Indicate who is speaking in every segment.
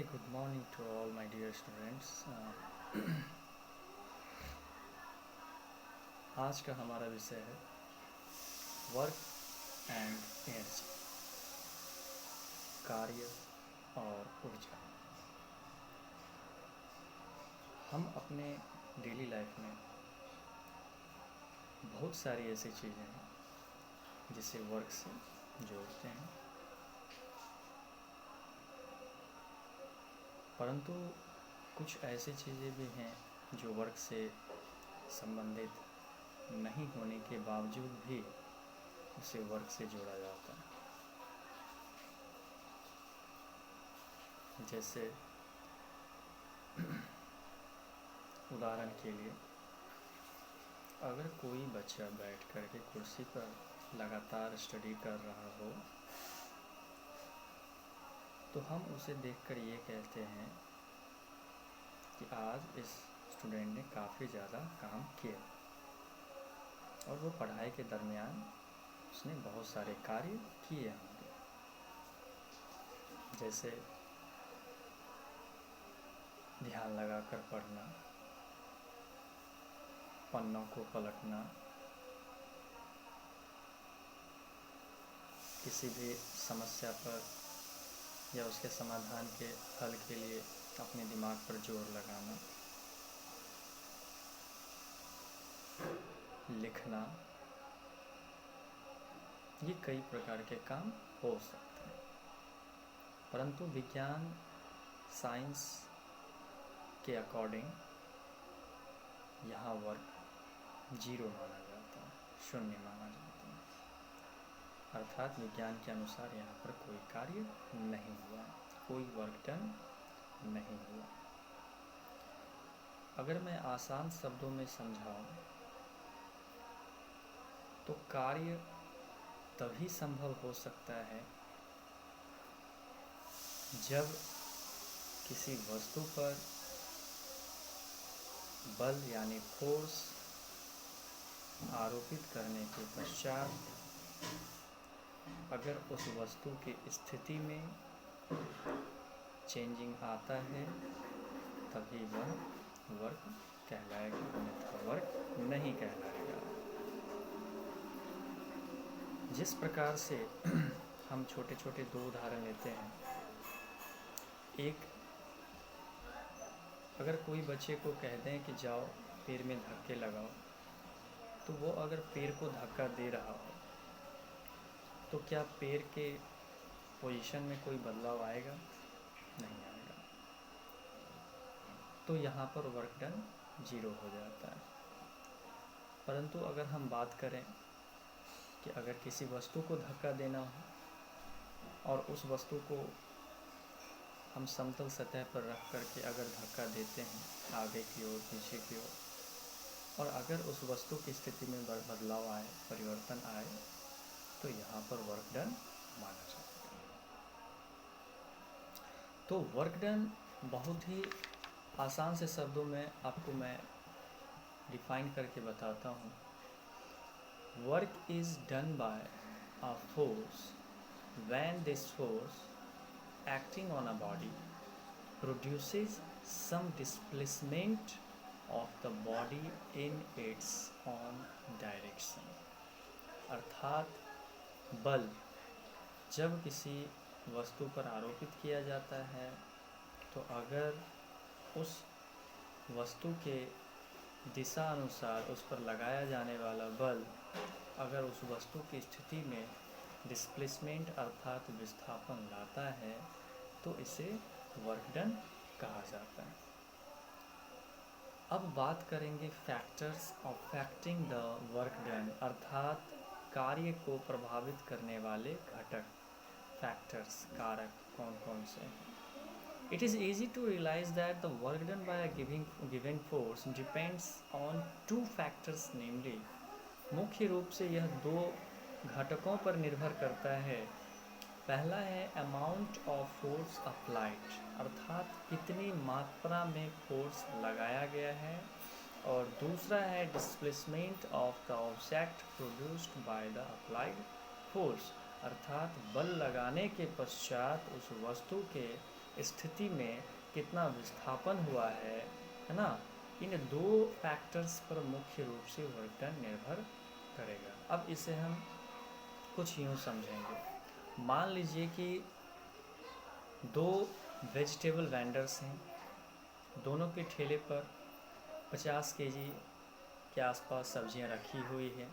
Speaker 1: very good morning to all my dear students. आज का हमारा विषय है वर्क एंड एनर्जी, कार्य और ऊर्जा। हम अपने डेली लाइफ में बहुत सारी ऐसी चीज़ें हैं जिसे वर्क से जोड़ते हैं, परंतु कुछ ऐसी चीज़ें भी हैं जो वर्क से संबंधित नहीं होने के बावजूद भी उसे वर्क से जोड़ा जाता है। जैसे उदाहरण के लिए, अगर कोई बच्चा बैठ कर के कुर्सी पर लगातार स्टडी कर रहा हो तो हम उसे देखकर ये कहते हैं कि आज इस स्टूडेंट ने काफ़ी ज़्यादा काम किया और वो पढ़ाई के दरमियान उसने बहुत सारे कार्य किए होंगे। जैसे ध्यान लगाकर पढ़ना, पन्नों को पलटना, किसी भी समस्या पर या उसके समाधान के हल के लिए अपने दिमाग पर जोर लगाना, लिखना, ये कई प्रकार के काम हो सकते हैं। परंतु विज्ञान, साइंस के अकॉर्डिंग यहाँ वर्क जीरो माना जाता है, शून्य माना जाता है। अर्थात विज्ञान के अनुसार यहाँ पर कोई कार्य नहीं हुआ, कोई वर्क डन नहीं हुआ। अगर मैं आसान शब्दों में समझाऊं तो कार्य तभी संभव हो सकता है जब किसी वस्तु पर बल यानी फोर्स आरोपित करने के पश्चात अगर उस वस्तु की स्थिति में चेंजिंग आता है तभी वह वर्क कहलाएगा, अन्यथा वर्क नहीं कहलाएगा। जिस प्रकार से हम छोटे छोटे दो उदाहरण लेते हैं, एक, अगर कोई बच्चे को कह दें कि जाओ पैर में धक्के लगाओ, तो वो अगर पैर को धक्का दे रहा हो तो क्या पैर के पोजीशन में कोई बदलाव आएगा? नहीं आएगा। तो यहाँ पर वर्क डन जीरो हो जाता है। परंतु अगर हम बात करें कि अगर किसी वस्तु को धक्का देना हो और उस वस्तु को हम समतल सतह पर रख करके अगर धक्का देते हैं आगे की ओर, पीछे की ओर, और अगर उस वस्तु की स्थिति में बदलाव आए, परिवर्तन आए, तो यहाँ पर वर्क डन माना जाता है। तो वर्क डन बहुत ही आसान से शब्दों में आपको मैं डिफाइन करके बताता हूँ। Work is done by a force when this force acting on a body produces some displacement of the body in its own direction। अर्थात बल जब किसी वस्तु पर आरोपित किया जाता है तो अगर उस वस्तु के दिशा अनुसार उस पर लगाया जाने वाला बल अगर उस वस्तु की स्थिति में डिस्प्लेसमेंट अर्थात विस्थापन लाता है तो इसे वर्क डन कहा जाता है। अब बात करेंगे factors affecting the work done, अर्थात कार्य को प्रभावित करने वाले घटक, फैक्टर्स, कारक कौन कौन से हैं। It is easy to realise that the work done by a given force depends on two factors, namely, मुख्य रूप से यह दो घटकों पर निर्भर करता है। पहला है अमाउंट ऑफ फोर्स अप्लाइड, अर्थात कितनी मात्रा में फोर्स लगाया गया है, और दूसरा है displacement of the object produced by the applied force, अर्थात बल लगाने के पश्चात उस वस्तु के स्थिति में कितना विस्थापन हुआ है ना, इन दो फैक्टर्स पर मुख्य रूप से वर्क डन निर्भर करेगा। अब इसे हम कुछ यूँ समझेंगे। मान लीजिए कि दो वेजिटेबल वेंडर्स हैं, दोनों के ठेले पर 50 केजी के आसपास सब्जियां रखी हुई है,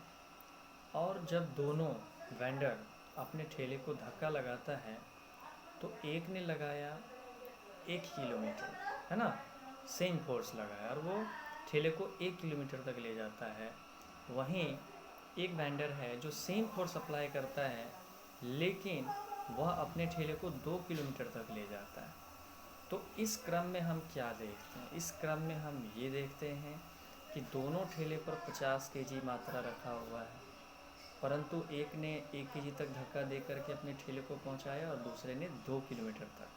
Speaker 1: और जब दोनों वेंडर अपने ठेले को धक्का लगाता है तो एक ने लगाया 1 किलोमीटर, है ना, सेम फोर्स लगाया और वो ठेले को 1 किलोमीटर तक ले जाता है। वहीं एक वेंडर है जो सेम फोर्स अप्लाई करता है लेकिन वह अपने ठेले को 2 किलोमीटर तक ले जाता है। तो इस क्रम में हम क्या देखते हैं? इस क्रम में हम ये देखते हैं कि दोनों ठेले पर 50 केजी मात्रा रखा हुआ है, परंतु एक ने 1 केजी तक धक्का दे करके अपने ठेले को पहुंचाया और दूसरे ने 2 किलोमीटर तक।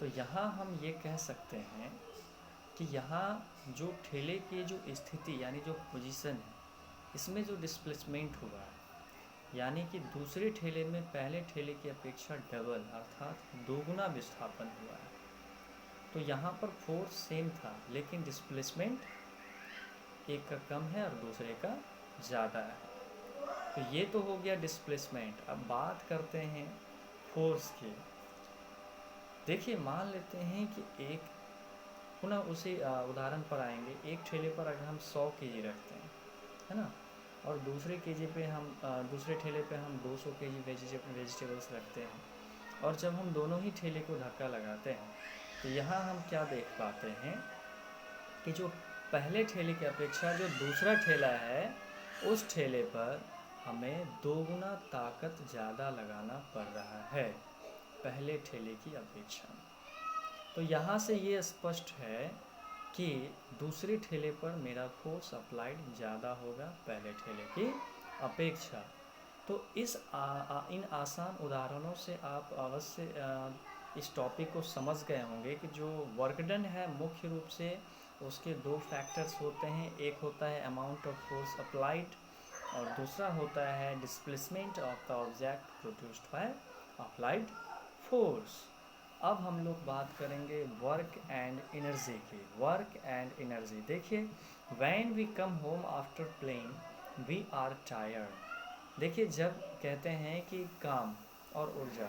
Speaker 1: तो यहाँ हम ये कह सकते हैं कि यहाँ जो ठेले की जो स्थिति यानी जो पोजीशन है, इसमें जो डिस्प्लेसमेंट हुआ है, यानी कि दूसरे ठेले में पहले ठेले की अपेक्षा डबल अर्थात दोगुना विस्थापन हुआ है। तो यहाँ पर फोर्स सेम था लेकिन डिस्प्लेसमेंट एक का कम है और दूसरे का ज़्यादा है। तो ये तो हो गया डिस्प्लेसमेंट। अब बात करते हैं फोर्स की। देखिए, मान लेते हैं कि एक पुनः उसी उदाहरण पर आएंगे। एक ठेले पर अगर हम 100 केजी रखते हैं, है ना, और दूसरे ठेले पे हम 200 केजी वेजिटेबल्स रखते हैं, और जब हम दोनों ही ठेले को धक्का लगाते हैं तो यहाँ हम क्या देख पाते हैं कि जो पहले ठेले की अपेक्षा जो दूसरा ठेला है उस ठेले पर हमें दोगुना ताकत ज़्यादा लगाना पड़ रहा है पहले ठेले की अपेक्षा। तो यहाँ से ये स्पष्ट है कि दूसरे ठेले पर मेरा फोर्स अप्लाइड ज़्यादा होगा पहले ठेले की अपेक्षा। तो इन आसान उदाहरणों से आप अवश्य इस टॉपिक को समझ गए होंगे कि जो वर्क डन है मुख्य रूप से उसके दो फैक्टर्स होते हैं। एक होता है अमाउंट ऑफ फोर्स अप्लाइड और दूसरा होता है displacement of the object produced by applied force. अब हम लोग बात करेंगे वर्क एंड एनर्जी की। वर्क एंड एनर्जी देखिए, when we come home after playing we are tired. देखिए, जब कहते हैं कि काम और ऊर्जा,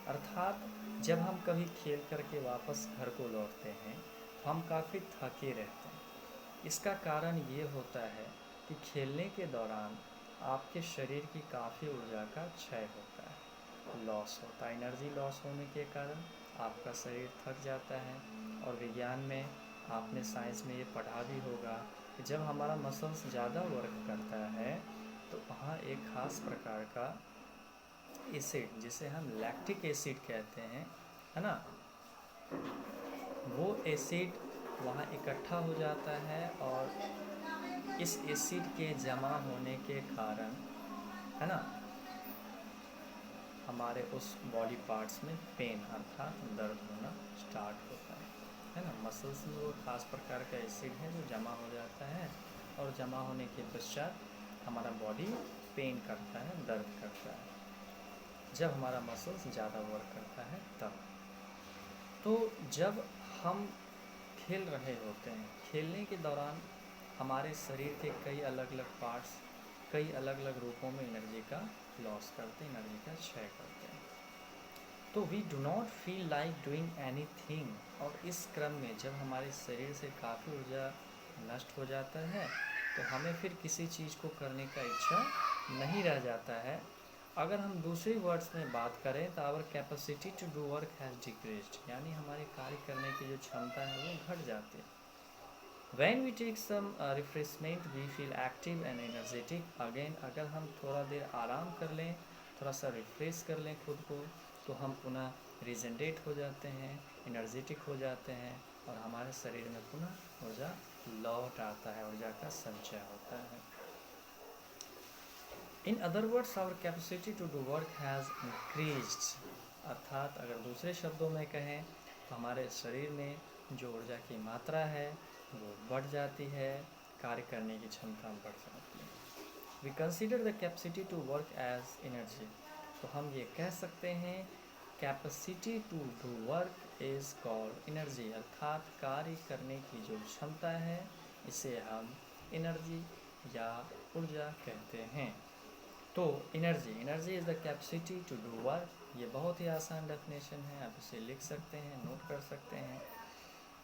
Speaker 1: अर्थात जब हम कभी खेल करके वापस घर को लौटते हैं तो हम काफ़ी थके रहते हैं। इसका कारण ये होता है कि खेलने के दौरान आपके शरीर की काफ़ी ऊर्जा का क्षय होता है, लॉस होता है। एनर्जी लॉस होने के कारण आपका शरीर थक जाता है। और विज्ञान में आपने साइंस में ये पढ़ा भी होगा कि जब हमारा मसल्स ज़्यादा वर्क करता है तो वहाँ एक ख़ास प्रकार का एसिड, जिसे हम लैक्टिक एसिड कहते हैं, है ना, वो एसिड वहाँ इकट्ठा हो जाता है और इस एसिड के जमा होने के कारण, है ना, हमारे उस बॉडी पार्ट्स में पेन अर्थात दर्द होना स्टार्ट होता है ना। मसल्स में वो खास प्रकार का एसिड है जो जमा हो जाता है और जमा होने के पश्चात हमारा बॉडी पेन करता है, दर्द करता है जब हमारा मसल्स ज़्यादा वर्क करता है तब। तो जब हम खेल रहे होते हैं, खेलने के दौरान हमारे शरीर के कई अलग अलग पार्ट्स कई अलग अलग रूपों में एनर्जी का लॉस करते हैं, एनर्जी का क्षय करते हैं। तो we do not feel like doing anything. और इस क्रम में जब हमारे शरीर से काफ़ी ऊर्जा नष्ट हो जाता है तो हमें फिर किसी चीज़ को करने का इच्छा नहीं रह जाता है। अगर हम दूसरी वर्ड्स में बात करें तो our capacity to do work has decreased, यानी हमारे कार्य करने की जो क्षमता है वो घट जाती है। When we take some refreshment we feel active and energetic again। अगर हम थोड़ा देर आराम कर लें, थोड़ा सा रिफ्रेश कर लें खुद को, तो हम पुनः रिजेनरेट हो जाते हैं, एनर्जेटिक हो जाते हैं और हमारे शरीर में पुनः ऊर्जा लौट आता है, ऊर्जा का संचय होता है। In other words our capacity to do work has increased. अर्थात अगर दूसरे शब्दों में कहें तो हमारे शरीर में जो ऊर्जा की मात्रा है वो बढ़ जाती है, कार्य करने की क्षमता बढ़ जाती है। We consider the capacity to work as energy. तो हम ये कह सकते हैं capacity to do work is called energy, अर्थात कार्य करने की जो क्षमता है इसे हम एनर्जी या ऊर्जा कहते हैं। तो energy is the capacity to do work, ये बहुत ही आसान डेफिनेशन है, आप इसे लिख सकते हैं, नोट कर सकते हैं।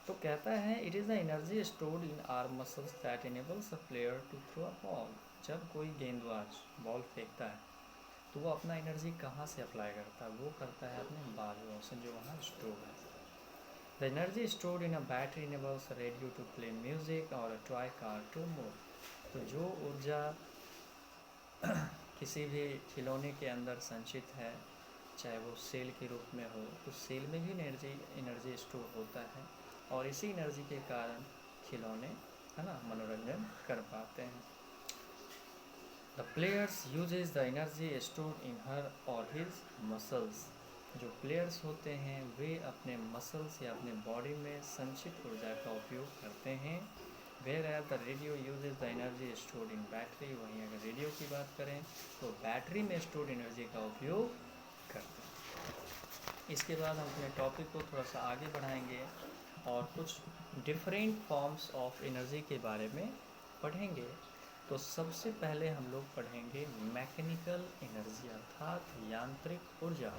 Speaker 1: तो कहता है it is the energy stored in our muscles that enables a player to throw a ball. जब कोई गेंदबाज बॉल फेंकता है तो वो अपना एनर्जी कहाँ से अप्लाई करता है, वो करता है अपने बाजुओं से जो वहाँ स्टोर है। The energy stored in a battery enables radio to play music और a toy car to move. तो जो ऊर्जा किसी भी खिलौने के अंदर संचित है, चाहे वो सेल के रूप में हो, तो सेल में भी एनर्जी स्टोर होता है और इसी एनर्जी के कारण खिलौने, है ना, मनोरंजन कर पाते हैं। The players uses the energy stored in her और हिज मसल्स। जो प्लेयर्स होते हैं वे अपने मसल्स या अपने बॉडी में संचित ऊर्जा का उपयोग करते हैं। Whereas the radio uses the energy stored in battery, वहीं अगर रेडियो की बात करें तो बैटरी में स्टोर्ड एनर्जी का उपयोग करते हैं। इसके बाद हम अपने टॉपिक को थोड़ा सा आगे बढ़ाएंगे और कुछ डिफरेंट फॉर्म्स ऑफ एनर्जी के बारे में पढ़ेंगे। तो सबसे पहले हम लोग पढ़ेंगे मैकेनिकल एनर्जी अर्थात यांत्रिक ऊर्जा।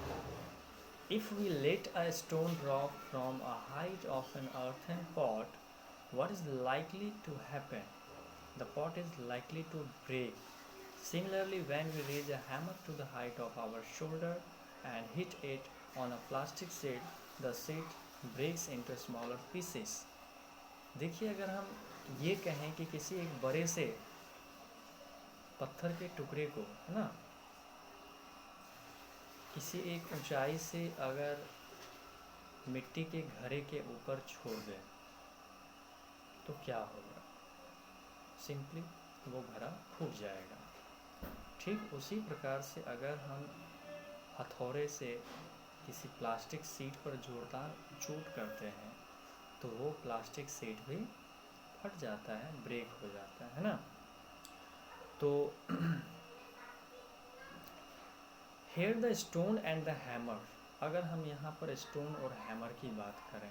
Speaker 1: If we let a stone drop from a height of an earthen pot, what is likely to happen? The pot is likely to break. Similarly, when we raise a hammer to the height of our shoulder and hit it on a plastic sheet, the sheet breaks into smaller pieces. देखिए, अगर हम ये कहें कि किसी एक बड़े से पत्थर के टुकड़े को, है ना, किसी एक ऊंचाई से अगर मिट्टी के घड़े के ऊपर छोड़ दें तो क्या होगा? सिंपली वो घड़ा फूट जाएगा। ठीक उसी प्रकार से अगर हम हथौड़े से किसी प्लास्टिक शीट पर जोरदार चोट करते हैं तो वो प्लास्टिक शीट भी फट जाता है, ब्रेक हो जाता है ना। तो here the stone and the hammer, अगर हम यहाँ पर स्टोन और हैमर की बात करें,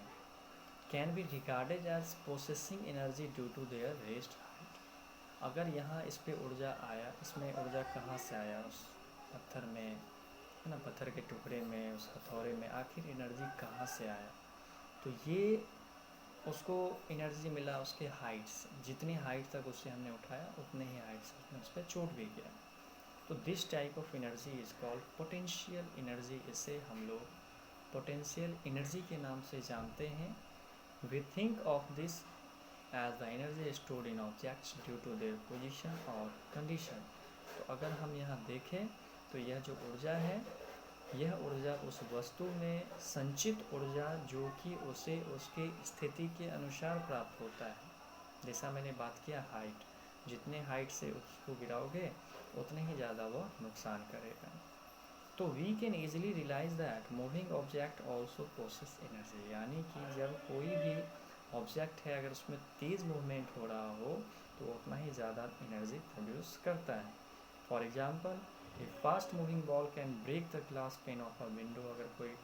Speaker 1: can be regarded as possessing energy due to their rest height. अगर यहाँ इस पे ऊर्जा आया, इसमें ऊर्जा कहाँ से आया? उस पत्थर में, है ना, पत्थर के टुकड़े में, उस हथौड़े में आखिर एनर्जी कहाँ से आया? तो ये उसको एनर्जी मिला उसके हाइट से, जितनी हाइट तक उसे हमने उठाया उतने ही हाइट से उसने उस पर चोट भी किया। तो this type of energy is called potential energy. इसे हम लोग पोटेंशियल एनर्जी के नाम से जानते हैं। We think of this as the energy stored in objects due to their position और कंडीशन। तो अगर हम यहाँ देखें तो यह जो ऊर्जा है, यह ऊर्जा उस वस्तु में संचित ऊर्जा जो कि उसे उसके स्थिति के अनुसार प्राप्त होता है। जैसा मैंने बात किया हाइट, जितने हाइट से उसको गिराओगे उतने ही ज़्यादा वह नुकसान करेगा। तो we can easily realize that moving object also process energy, यानी कि जब कोई भी ऑब्जेक्ट है अगर उसमें तेज़ मूवमेंट हो रहा हो तो उतना ही ज़्यादा एनर्जी प्रोड्यूस करता है। For example, a fast moving ball can break the glass pane of a window. अगर कोई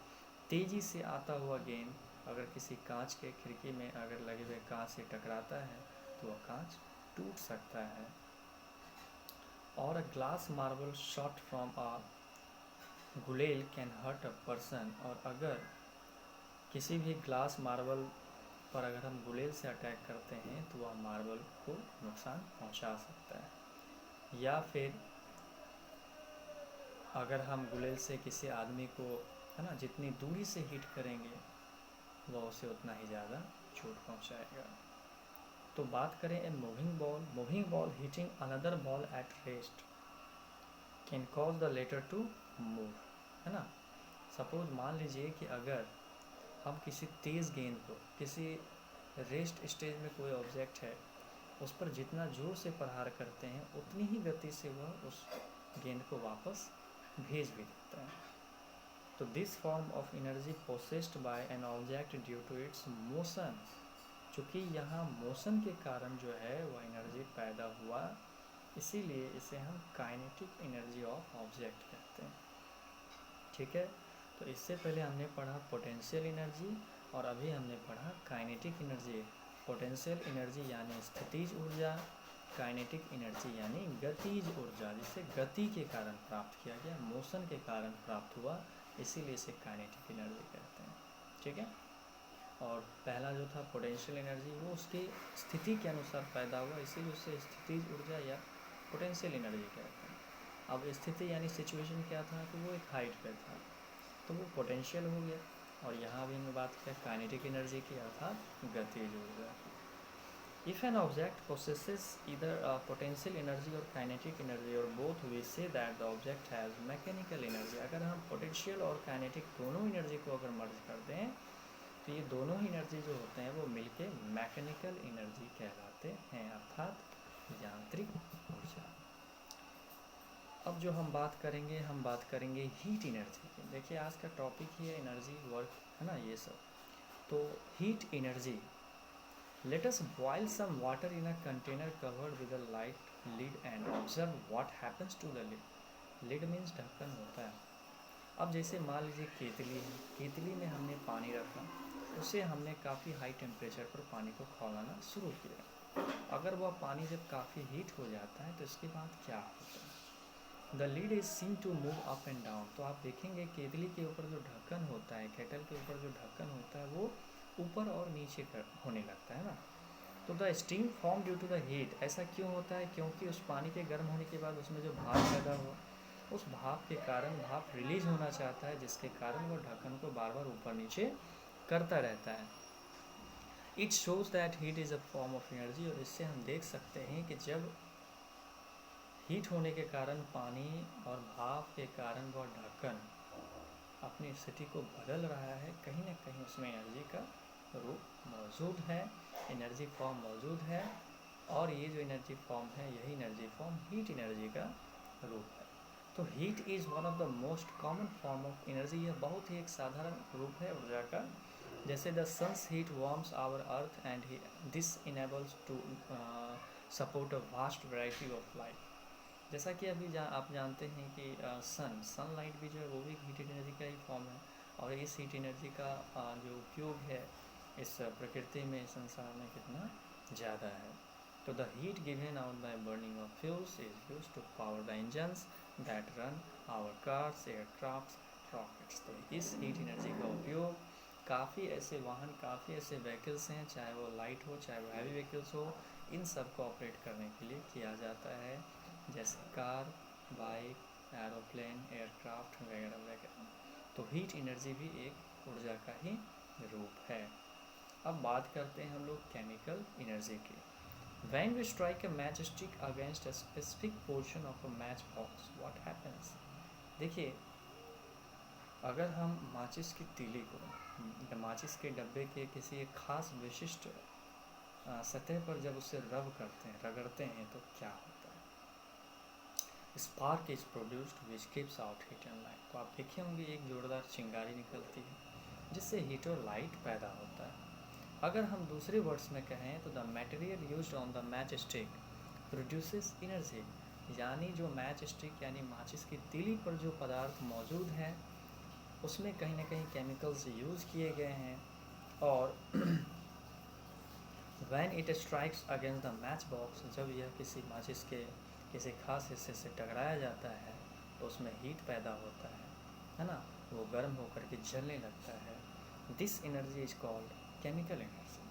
Speaker 1: तेज़ी से आता हुआ गेंद अगर किसी कांच के खिड़की में अगर लगे हुए कांच से टकराता है तो वह कांच टूट सकता है। और a glass marble shot from a गुलेल कैन हर्ट अ पर्सन। और अगर किसी भी ग्लास मार्बल पर अगर हम गुलेल से अटैक करते हैं तो वह मार्बल को नुकसान पहुंचा सकता है। या फिर अगर हम गुलेल से किसी आदमी को, है ना, जितनी दूरी से हिट करेंगे वह उसे उतना ही ज़्यादा चोट पहुंचाएगा। तो बात करें a moving ball hitting another ball at rest can cause the latter to move, है ना। सपोज मान लीजिए कि अगर हम किसी तेज़ गेंद को, किसी रेस्ट स्टेज में कोई ऑब्जेक्ट है, उस पर जितना जोर से प्रहार करते हैं उतनी ही गति से वह उस गेंद को वापस भेज भी देता है। तो this form of energy possessed by an object due to its motion, चूँकि यहाँ मोशन के कारण जो है वह एनर्जी पैदा हुआ, इसीलिए इसे हम काइनेटिक एनर्जी ऑफ ऑब्जेक्ट कहते हैं। ठीक है, तो इससे पहले हमने पढ़ा पोटेंशियल एनर्जी और अभी हमने पढ़ा काइनेटिक एनर्जी। पोटेंशियल एनर्जी यानी स्थितिज ऊर्जा, काइनेटिक एनर्जी यानी गतिज ऊर्जा, जिसे गति के कारण प्राप्त किया गया, मोशन के कारण प्राप्त हुआ, इसीलिए इसे काइनेटिक एनर्जी कहते हैं। ठीक है। और पहला जो था पोटेंशियल एनर्जी, वो उसकी स्थिति के अनुसार पैदा हुआ, इसीलिए उसे स्थितिज ऊर्जा या पोटेंशियल एनर्जी कहते हैं। अब स्थिति यानी सिचुएशन क्या था, तो वो एक हाइट पे था, तो वो पोटेंशियल हो गया। और यहाँ भी हमने बात किया काइनेटिक एनर्जी की, अर्थात गतिज ऊर्जा। If an object possesses either potential energy और काइनेटिक एनर्जी और both, we say that the object has mechanical energy. अगर हम पोटेंशियल और काइनेटिक दोनों एनर्जी को अगर मर्ज कर दें, तो ये दोनों एनर्जी जो होते हैं वो मिलके मैकेनिकल एनर्जी कहलाते हैं, अर्थात यांत्रिक ऊर्जा। अब जो हम बात करेंगे हीट एनर्जी की। देखिए आज का टॉपिक ही है एनर्जी, वर्क, है ना, ये सब। तो heat energy, let us boil some water in a container covered with a light lid and observe what happens to the lid. Lid means ढक्कन होता है। अब जैसे मान लीजिए केतली है, केतली में हमने पानी रखा, उसे हमने काफ़ी हाई टेम्परेचर पर पानी को खौलाना शुरू किया। अगर वह पानी जब काफ़ी हीट हो जाता है तो इसके बाद क्या होता है, the lid is seen to move up and down. तो आप देखेंगे केतली के ऊपर जो ढक्कन होता है, केटल के ऊपर जो ढक्कन होता है, वो ऊपर और नीचे होने लगता है ना। तो the steam form due to the heat, ऐसा क्यों होता है, क्योंकि उस पानी के गर्म होने के बाद उसमें जो भाप पैदा हुआ, उस भाप के कारण भाप रिलीज होना चाहता है, जिसके कारण वो ढक्कन को बार बार ऊपर नीचे करता रहता है। It shows that heat is a form of energy. और इससे हम देख सकते हैं कि जब हीट होने के कारण पानी और भाप के कारण वह ढक्कन अपनी स्थिति को बदल रहा है, कहीं ना कहीं उसमें एनर्जी का रूप मौजूद है, एनर्जी फॉर्म मौजूद है। और ये जो एनर्जी फॉर्म है, यही एनर्जी फॉर्म हीट एनर्जी का रूप है। तो heat is one of the most common form of energy. यह बहुत ही एक साधारण रूप है ऊर्जा का। जैसे the sun's heat warms our earth and this enables to support a vast variety of life. जैसा कि अभी आप जानते हैं कि सनलाइट भी जो है वो भी हीट एनर्जी का ही फॉर्म है। और इस हीट एनर्जी का जो उपयोग है इस प्रकृति में, संसार में कितना ज़्यादा है। तो the heat given out by burning of fuels is used to power the engines that run our cars, aircrafts, rockets. तो इस हीट एनर्जी का उपयोग काफ़ी ऐसे वाहन, काफ़ी ऐसे व्हीकल्स हैं, चाहे वो लाइट हो, चाहे वो हैवी व्हीकल्स हो, इन सब को ऑपरेट करने के लिए किया जाता है, जैसे कार, बाइक, एरोप्लेन, एयरक्राफ्ट वगैरह वगैरह। तो हीट एनर्जी भी एक ऊर्जा का ही रूप है। अब बात करते हैं हम लोग केमिकल एनर्जी की। When we strike a matchstick against a specific portion of a matchbox, what happens? देखिए, अगर हम माचिस की तीली को माचिस के डब्बे के किसी एक खास विशिष्ट सतह पर जब उसे रब करते हैं, रगड़ते हैं, तो क्या होता है? Spark is produced which gives out heat and light. तो आप देखे होंगे एक जोरदार चिंगारी निकलती है जिससे हीट और लाइट पैदा होता है। अगर हम दूसरे वर्ड्स में कहें तो the material used on the match stick produces energy. यानी जो मैच स्टिक यानी माचिस की तीली पर जो पदार्थ मौजूद है उसमें कहीं ना कहीं केमिकल्स यूज़ किए गए हैं। और when it strikes against the match box, जब यह किसी माचिस के किसी खास हिस्से से टकराया जाता है तो उसमें हीट पैदा होता है ना, वो गर्म होकर के जलने लगता है। This energy is called chemical energy.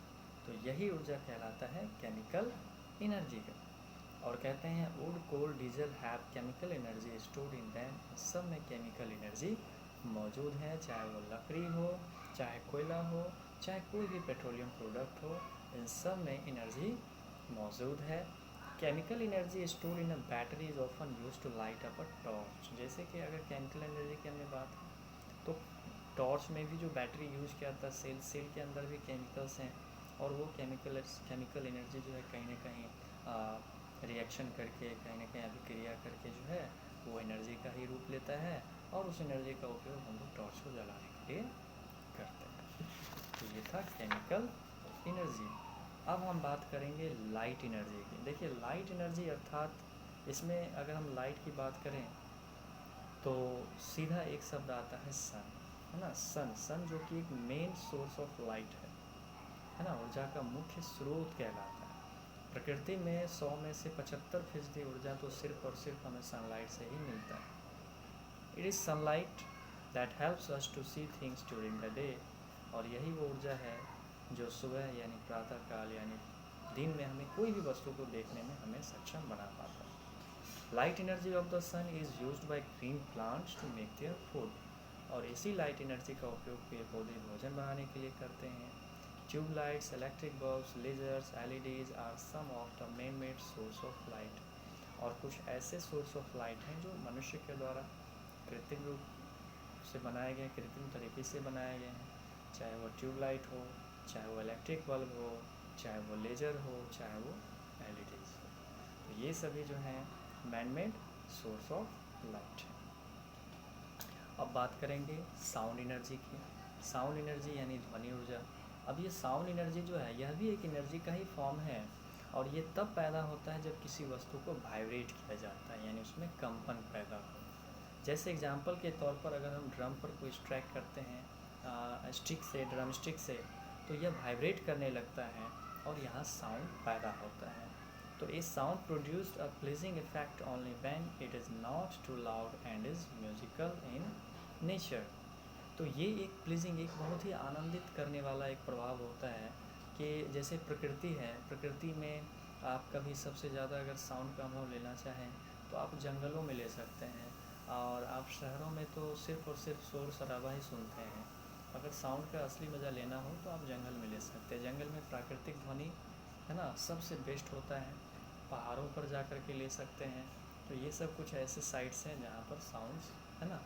Speaker 1: तो यही ऊर्जा कहलाता है केमिकल एनर्जी का। और कहते हैं wood, coal, diesel have chemical energy stored in them. सब में केमिकल एनर्जी मौजूद है, चाहे वो लकड़ी हो, चाहे कोयला हो, चाहे कोई भी पेट्रोलियम प्रोडक्ट हो, इन सब में एनर्जी मौजूद है। Chemical energy stored in a battery is often use to light up a torch. जैसे कि अगर केमिकल एनर्जी की हमने बात की तो टॉर्च में भी जो बैटरी यूज किया था, सेल के अंदर भी केमिकल्स हैं, और वो केमिकल एनर्जी जो है कहीं ना कहीं रिएक्शन करके, कहीं ना कहीं अभिक्रिया करके जो है वो एनर्जी का ही रूप लेता है, और उस एनर्जी का उपयोग हम लोग टॉर्च को जलाने के लिए करते हैं। तो ये था केमिकल एनर्जी। अब हम बात करेंगे लाइट एनर्जी की। देखिए लाइट एनर्जी अर्थात इसमें अगर हम लाइट की बात करें तो सीधा एक शब्द आता है सन। है ना। सन जो कि एक मेन सोर्स ऑफ लाइट है ना, ऊर्जा का मुख्य स्रोत कहलाता है। प्रकृति में 100 में से 75% ऊर्जा तो सिर्फ और सिर्फ हमें सनलाइट से ही मिलता है। It is sunlight that helps us to see things during the day, और यही वो ऊर्जा है जो सुबह यानी प्रातःकाल यानी दिन में हमें कोई भी वस्तु को देखने में हमें सक्षम बना पाता है। Light energy of the sun is used by green plants to make their food, और इसी लाइट एनर्जी का उपयोग पेड़ पौधे भोजन बनाने के लिए करते हैं। Tubelights, electric bulbs, lasers, LEDs are some of the man made source of light, और कुछ ऐसे सोर्स ऑफ लाइट हैं जो मनुष्य के द्वारा कृत्रिम रूप से बनाए गए, कृत्रिम तरीके से बनाए गए हैं। चाहे वो ट्यूबलाइट हो, चाहे वो इलेक्ट्रिक बल्ब हो, चाहे वो लेज़र हो, चाहे वो एलईडीज हो, तो ये सभी जो हैं man made source of light है। अब बात करेंगे साउंड एनर्जी की। साउंड एनर्जी यानी ध्वनि ऊर्जा। अब ये साउंड एनर्जी जो है यह भी एक एनर्जी का ही फॉर्म है, और ये तब पैदा होता है जब किसी वस्तु को वाइब्रेट किया जाता है, यानी उसमें कंपन पैदा हो। जैसे एग्जांपल के तौर पर अगर हम ड्रम पर कोई स्ट्राइक करते हैं स्टिक से, ड्रम स्टिक से, तो यह वाइब्रेट करने लगता है और यहाँ साउंड पैदा होता है। तो इस sound produced a pleasing effect only when it is not too loud and is musical in nature. तो ये एक प्लीजिंग, एक बहुत ही आनंदित करने वाला एक प्रभाव होता है कि जैसे प्रकृति है, प्रकृति में आप कभी सबसे ज़्यादा अगर साउंड का अनुभव लेना चाहें तो आप जंगलों में ले सकते हैं, और आप शहरों में तो सिर्फ़ और सिर्फ शोर शराबा ही सुनते हैं। अगर साउंड का असली मज़ा लेना हो तो आप जंगल में ले सकते हैं। जंगल में प्राकृतिक ध्वनि है ना सबसे बेस्ट होता है। पहाड़ों पर जा कर के ले सकते हैं। तो ये सब कुछ ऐसे साइट्स हैं जहाँ पर साउंड्स है ना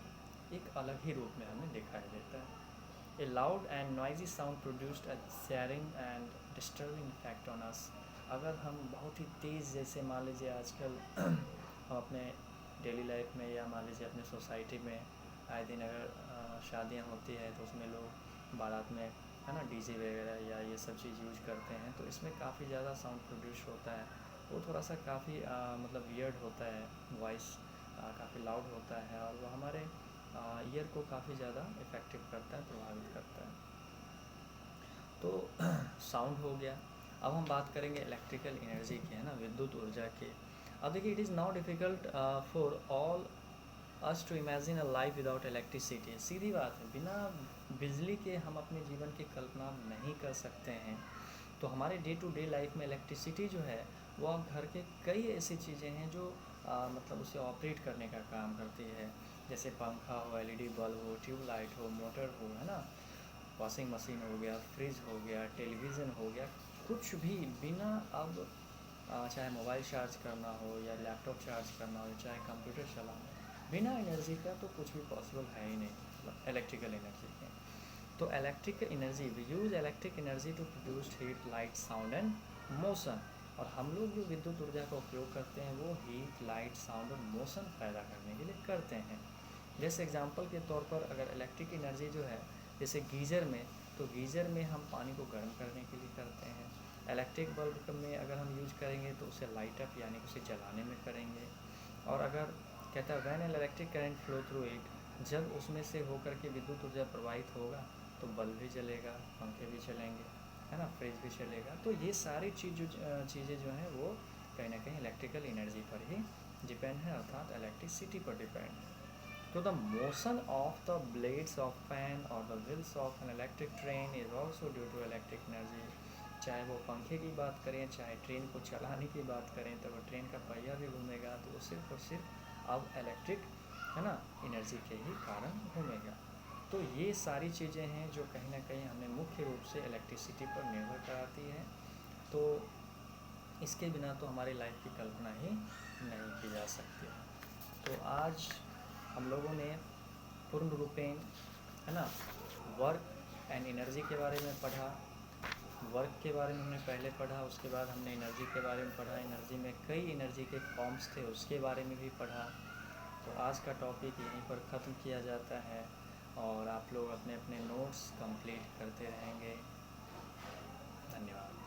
Speaker 1: एक अलग ही रूप में हमें दिखाई देता है। ए loud and noisy sound produced a sharing and disturbing effect on us. अगर हम बहुत ही तेज़, जैसे मान लीजिए आजकल हम अपने डेली लाइफ में या मान लीजिए अपने सोसाइटी में आए दिन अगर शादियाँ होती है तो उसमें लोग बारात में है ना डीजे वगैरह या ये सब चीज़ यूज करते हैं, तो इसमें काफ़ी ज़्यादा साउंड प्रोड्यूस होता है। वो थोड़ा सा काफ़ी मतलब वियर्ड होता है, वॉइस काफ़ी लाउड होता है, और वो हमारे ईयर को काफ़ी ज़्यादा इफ़ेक्टिव करता है, प्रभावित करता है। तो साउंड हो गया। अब हम बात करेंगे इलेक्ट्रिकल एनर्जी की, है ना, विद्युत ऊर्जा की। अब देखिए, it is not difficult for all us to imagine a life without electricity. सीधी बात है, बिना बिजली के हम अपने जीवन की कल्पना नहीं कर सकते हैं। तो हमारे डे टू डे लाइफ में इलेक्ट्रिसिटी जो है वो घर के कई ऐसी चीज़ें हैं जो मतलब उसे ऑपरेट करने का काम करती है। जैसे पंखा हो, एलईडी बल्ब हो, ट्यूबलाइट हो, मोटर हो, है ना, वॉशिंग मशीन हो गया, फ्रिज हो गया, टेलीविज़न हो गया। कुछ भी बिना अब चाहे मोबाइल चार्ज करना हो या लैपटॉप चार्ज करना हो, चाहे कंप्यूटर चलाना हो, बिना एनर्जी का तो कुछ भी पॉसिबल है ही नहीं, मतलब इलेक्ट्रिकल एनर्जी के। तो electric energy, we use electric energy to produce heat, light, sound and motion. और हम लोग जो विद्युत ऊर्जा का उपयोग करते हैं वो हीट, लाइट, साउंड और मोशन पैदा करने के लिए करते हैं। जैसे एग्जांपल के तौर पर अगर इलेक्ट्रिक एनर्जी जो है, जैसे गीज़र में, तो गीज़र में हम पानी को गर्म करने के लिए करते हैं। इलेक्ट्रिक बल्ब में अगर हम यूज करेंगे तो उसे लाइट अप यानी उसे जलाने में करेंगे। और अगर कहता है when an electric current flow through it, जब उसमें से होकर के विद्युत ऊर्जा प्रवाहित होगा तो बल्ब भी जलेगा, पंखे भी चलेंगे, है ना, फ्रिज भी चलेगा। तो ये सारी चीज़ें जो हैं वो कहीं ना कहीं इलेक्ट्रिकल एनर्जी पर ही डिपेंड है, अर्थात इलेक्ट्रिसिटी पर डिपेंड है। तो the motion of the blades of fan और the wheels of an electric train is also due to electric energy. चाहे वो पंखे की बात करें, चाहे ट्रेन को चलाने की बात करें, तो वो ट्रेन का पहिया भी घूमेगा तो वो सिर्फ और सिर्फ अब इलेक्ट्रिक है ना एनर्जी के ही कारण घूमेगा। तो ये सारी चीज़ें हैं जो कहीं ना कहीं हमें मुख्य रूप से इलेक्ट्रिसिटी पर निर्भर कराती है। तो इसके बिना तो हमारी लाइफ की कल्पना ही नहीं की जा सकती। तो आज हम लोगों ने पूर्ण रूपेण है ना वर्क एंड एनर्जी के बारे में पढ़ा। वर्क के बारे में हमने पहले पढ़ा, उसके बाद हमने एनर्जी के बारे में पढ़ा। एनर्जी में कई एनर्जी के फॉर्म्स थे, उसके बारे में भी पढ़ा। तो आज का टॉपिक यहीं पर ख़त्म किया जाता है, और आप लोग अपने अपने नोट्स कंप्लीट करते रहेंगे। धन्यवाद।